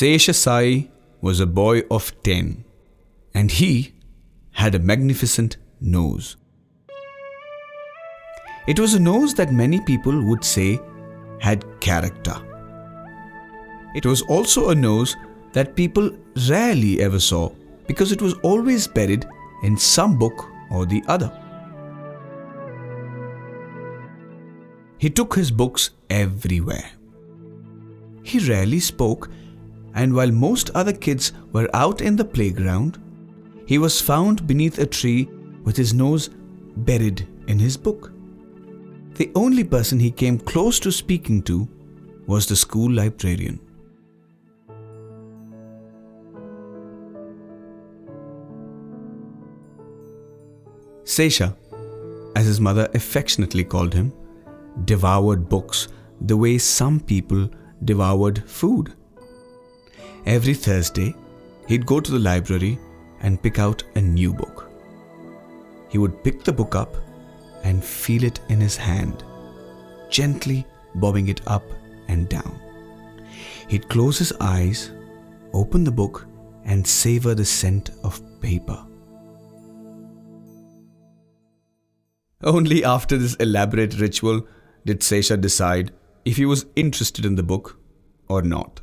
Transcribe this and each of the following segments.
Sesha Sai was a boy of 10, and he had a magnificent nose. It was a nose that many people would say had character. It was also a nose that people rarely ever saw because it was always buried in some book or the other. He took his books everywhere. He rarely spoke, and while most other kids were out in the playground, he was found beneath a tree with his nose buried in his book. The only person he came close to speaking to was the school librarian. Sesha, as his mother affectionately called him, devoured books the way some people devoured food. Every Thursday, he'd go to the library and pick out a new book. He would pick the book up and feel it in his hand, gently bobbing it up and down. He'd close his eyes, open the book, and savor the scent of paper. Only after this elaborate ritual did Sesha decide if he was interested in the book or not.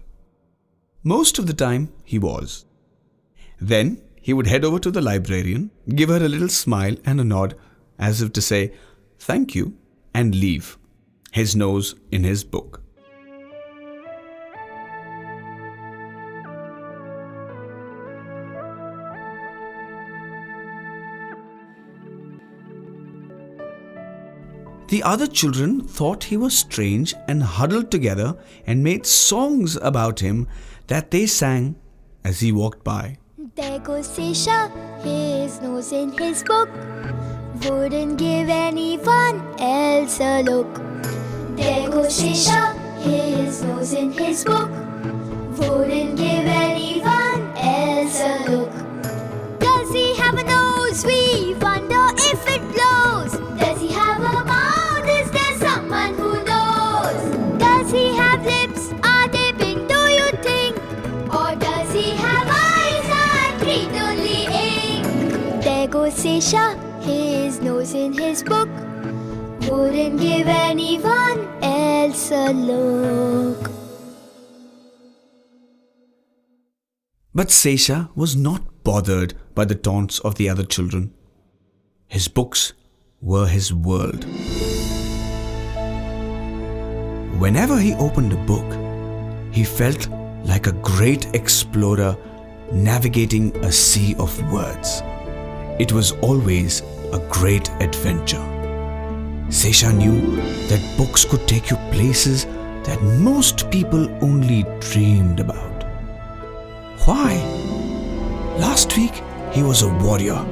Most of the time, he was. Then, he would head over to the librarian, give her a little smile and a nod as if to say, "Thank you," and leave, his nose in his book. The other children thought he was strange and huddled together and made songs about him that they sang as he walked by. There goes Sesha, his nose in his book, wouldn't give anyone else a look. There goes Sesha, his nose in his book, wouldn't give anyone else a look. Does he have a nose? We wonder if it blows. Does he have a mouth? Is there someone who knows? Does he have lips? Are they pink, do you think? Or does he have eyes and breathe only ink? There goes Sesha, his nose in his book, wouldn't give anyone else a look. But Sesha was not bothered by the taunts of the other children. His books were his world. Whenever he opened a book, he felt like a great explorer navigating a sea of words. It was always a great adventure. Sesha knew that books could take you places that most people only dreamed about. Why? Last week, he was a warrior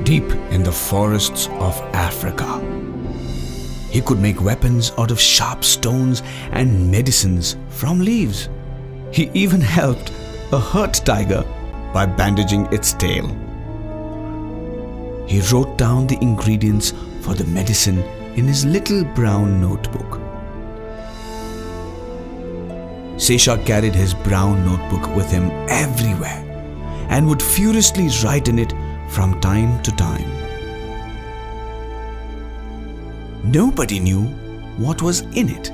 deep in the forests of Africa. He could make weapons out of sharp stones and medicines from leaves. He even helped a hurt tiger by bandaging its tail. He wrote down the ingredients for the medicine in his little brown notebook. Sesha carried his brown notebook with him everywhere and would furiously write in it from time to time. Nobody knew what was in it.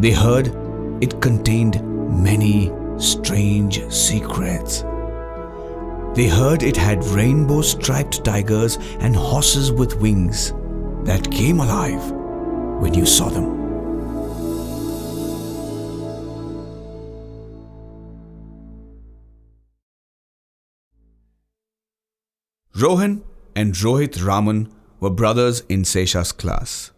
They heard it contained many strange secrets. They heard it had rainbow-striped tigers and horses with wings that came alive when you saw them. Rohan and Rohit Raman were brothers in Sesha's class.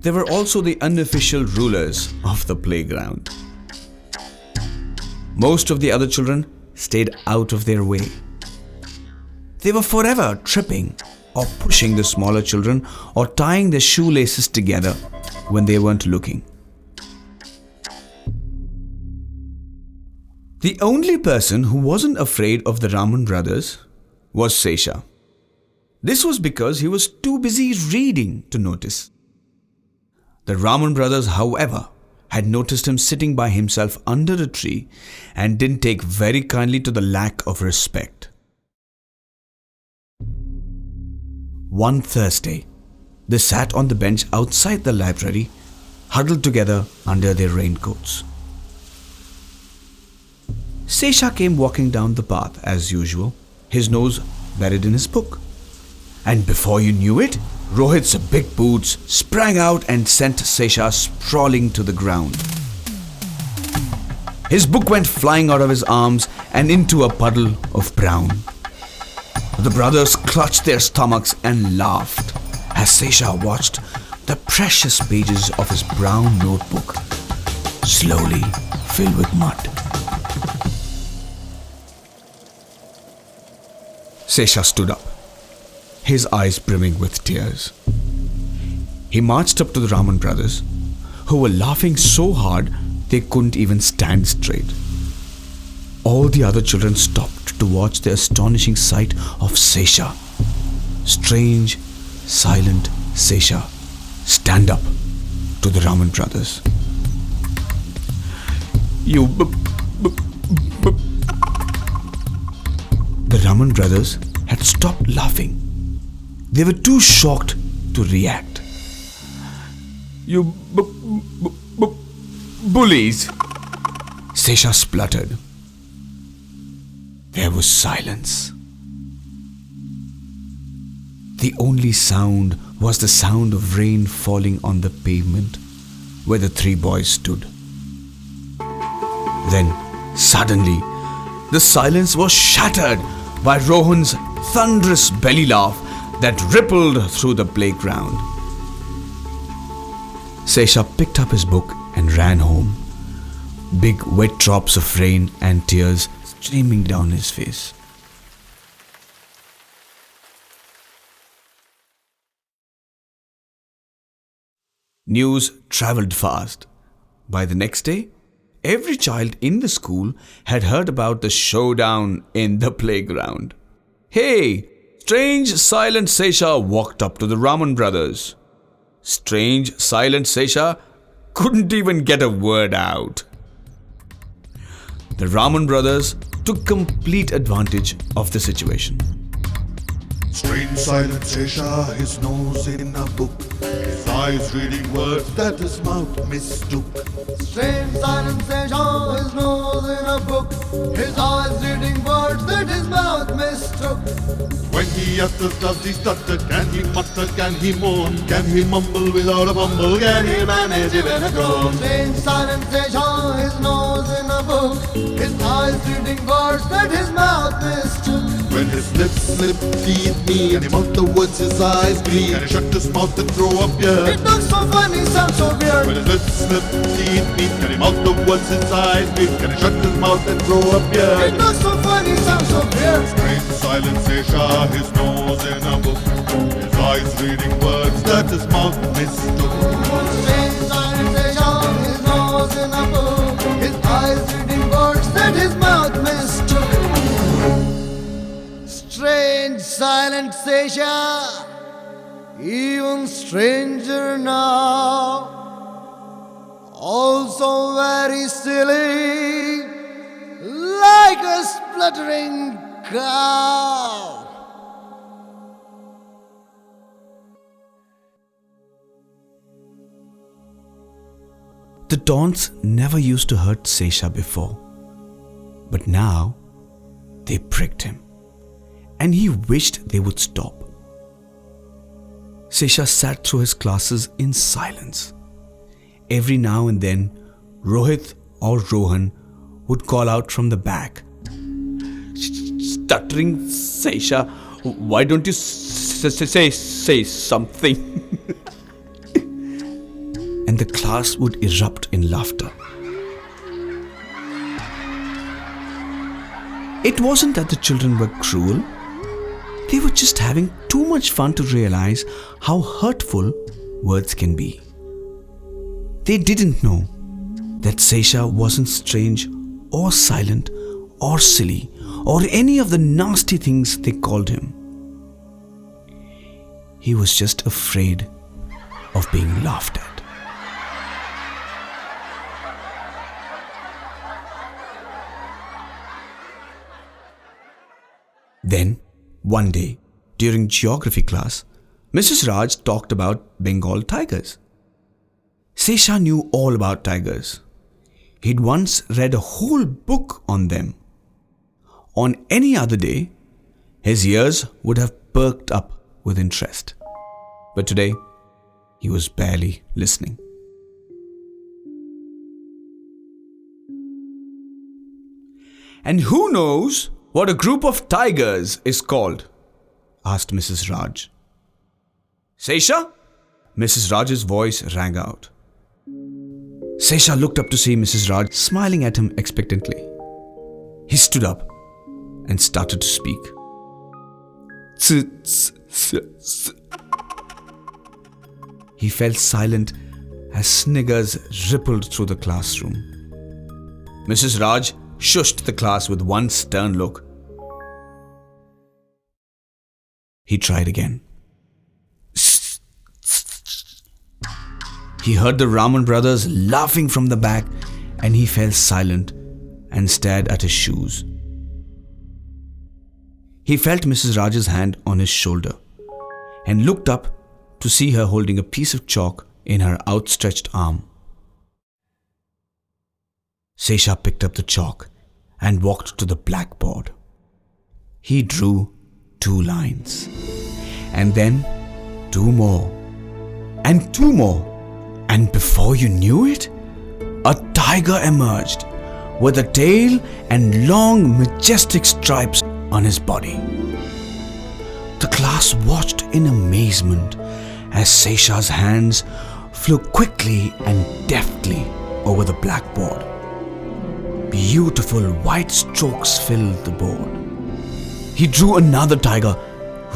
They were also the unofficial rulers of the playground. Most of the other children stayed out of their way. They were forever tripping or pushing the smaller children or tying their shoelaces together when they weren't looking. The only person who wasn't afraid of the Raman brothers was Sesha. This was because he was too busy reading to notice. The Raman brothers, however, had noticed him sitting by himself under a tree and didn't take very kindly to the lack of respect. One Thursday, they sat on the bench outside the library, huddled together under their raincoats. Sesha came walking down the path as usual, his nose buried in his book. And before you knew it, Rohit's big boots sprang out and sent Sesha sprawling to the ground. His book went flying out of his arms and into a puddle of brown. The brothers clutched their stomachs and laughed as Sesha watched the precious pages of his brown notebook slowly fill with mud. Sesha stood up, his eyes brimming with tears. He marched up to the Raman brothers, who were laughing so hard they couldn't even stand straight. All the other children stopped to watch the astonishing sight of Sesha. Strange, silent Sesha stand up to the Raman brothers. The Raman brothers had stopped laughing. They were too shocked to react. You bullies, Sesha spluttered. There was silence. The only sound was the sound of rain falling on the pavement where the three boys stood. Then, suddenly, the silence was shattered by Rohan's thunderous belly laugh that rippled through the playground. Sesha picked up his book and ran home, big wet drops of rain and tears streaming down his face. News travelled fast. By the next day, every child in the school had heard about the showdown in the playground. Hey! Strange, silent Sesha walked up to the Raman brothers. Strange, silent Sesha couldn't even get a word out. The Raman brothers took complete advantage of the situation. Strange, silent Sesha, his nose in a book, his eyes reading words that his mouth mistook. Strange, silent Sesha, his nose in a book, his eyes reading words that his mouth mistook. When he utters, does he stutter? Can he mutter? Can he moan? Can he mumble without a fumble? Can he manage even a groan? Strange, silent Sesha, his nose in a book, his eyes reading words that his mouth mistook. When his lips slip, teeth meet, and he mouth the words his eyes meet, can he shut his mouth and throw up beer? It looks so funny, sounds so weird. When his lips slip, teeth meet, can he mouth the words his eyes meet, can he shut his mouth and throw up beer? It looks so funny, sounds so weird. Strange, silent Sesha, his nose in a book, his eyes reading words that his mouth mistook. Strange, silent Sesha, his nose in a book, his eyes reading words that his mouth mistook. Strange, silent Sesha, even stranger now, also very silly, like a spluttering cow. The taunts never used to hurt Sesha before, but now they pricked him, and he wished they would stop. Sesha sat through his classes in silence. Every now and then, Rohit or Rohan would call out from the back, "Stuttering Sesha, why don't you say something?" And the class would erupt in laughter. It wasn't that the children were cruel. They were just having too much fun to realize how hurtful words can be. They didn't know that Sesha wasn't strange or silent or silly or any of the nasty things they called him. He was just afraid of being laughed at. Then, one day, during geography class, Mrs. Raj talked about Bengal tigers. Sesha knew all about tigers. He'd once read a whole book on them. On any other day, his ears would have perked up with interest. But today, he was barely listening. "And who knows what a group of tigers is called?" asked Mrs. Raj. "Sesha?" Mrs. Raj's voice rang out. Sesha looked up to see Mrs. Raj smiling at him expectantly. He stood up and started to speak. He fell silent as sniggers rippled through the classroom. Mrs. Raj shushed the class with one stern look. He tried again. He heard the Raman brothers laughing from the back, and he fell silent and stared at his shoes. He felt Mrs. Raj's hand on his shoulder and looked up to see her holding a piece of chalk in her outstretched arm. Sesha picked up the chalk and walked to the blackboard. He drew 2 lines, and then 2 more, and 2 more. And before you knew it, a tiger emerged with a tail and long, majestic stripes on his body. The class watched in amazement as Sesha's hands flew quickly and deftly over the blackboard. Beautiful white strokes filled the board. He drew another tiger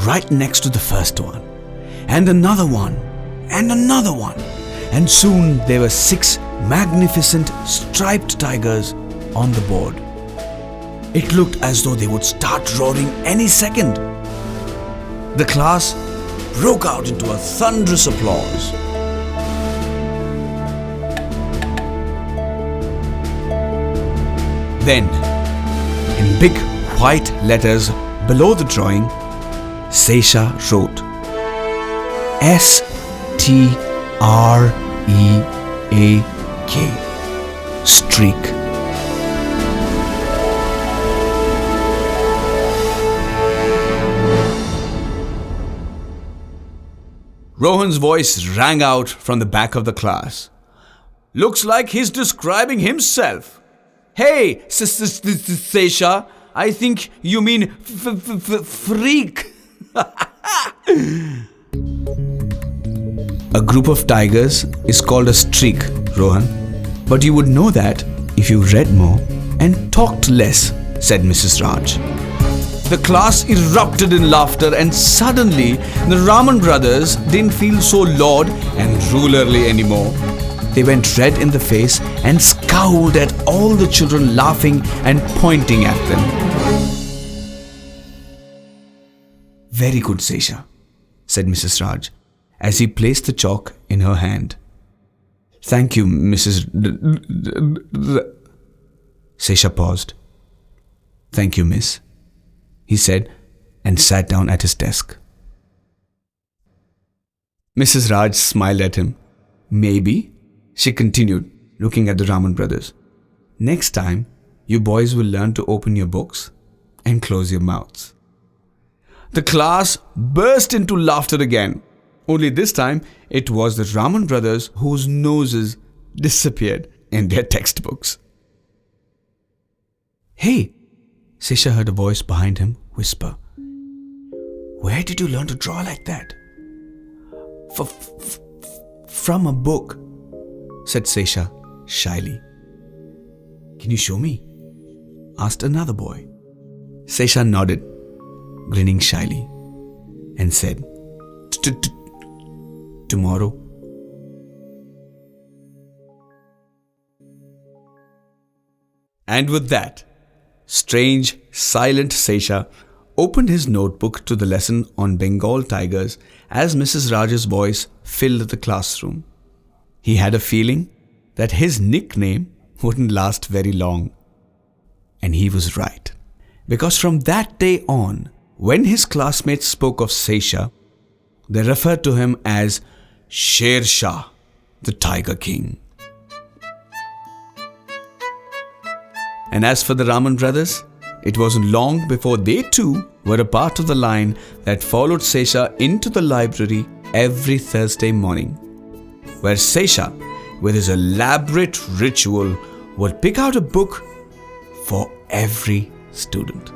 right next to the first one, and another one, and another one. And soon there were 6 magnificent striped tigers on the board. It looked as though they would start roaring any second. The class broke out into a thunderous applause. Then, in big white letters below the drawing, Sesha wrote S-T-R-E-A-K, streak. Rohan's voice rang out from the back of the class. "Looks like he's describing himself. Hey, Sesha, I think you mean freak." A group of tigers is called a streak, Rohan. But you would know that if you read more and talked less, said Mrs. Raj. The class erupted in laughter, and suddenly the Raman brothers didn't feel so lord and rulerly anymore. They went red in the face and scowled at all the children laughing and pointing at them. "Very good, Sesha," said Mrs. Raj, as he placed the chalk in her hand. "Thank you, Mrs. Sesha paused. "Thank you, miss," he said, and sat down at his desk. Mrs. Raj smiled at him. "Maybe," she continued, looking at the Raman brothers, "next time, you boys will learn to open your books and close your mouths." The class burst into laughter again. Only this time, it was the Raman brothers whose noses disappeared in their textbooks. "Hey," Sesha heard a voice behind him whisper. "Where did you learn to draw like that?" From a book," said Sesha shyly. "Can you show me?" asked another boy. Sesha nodded, grinning shyly, and said, "Tomorrow." And with that, strange, silent Sesha opened his notebook to the lesson on Bengal tigers as Mrs. Raj's voice filled the classroom. He had a feeling that his nickname wouldn't last very long. And he was right. Because from that day on, When his classmates spoke of Sesha, they referred to him as Sher Shah, the Tiger King. And as for the Raman brothers, it wasn't long before they too were a part of the line that followed Sesha into the library every Thursday morning, where Sesha, with his elaborate ritual, would pick out a book for every student.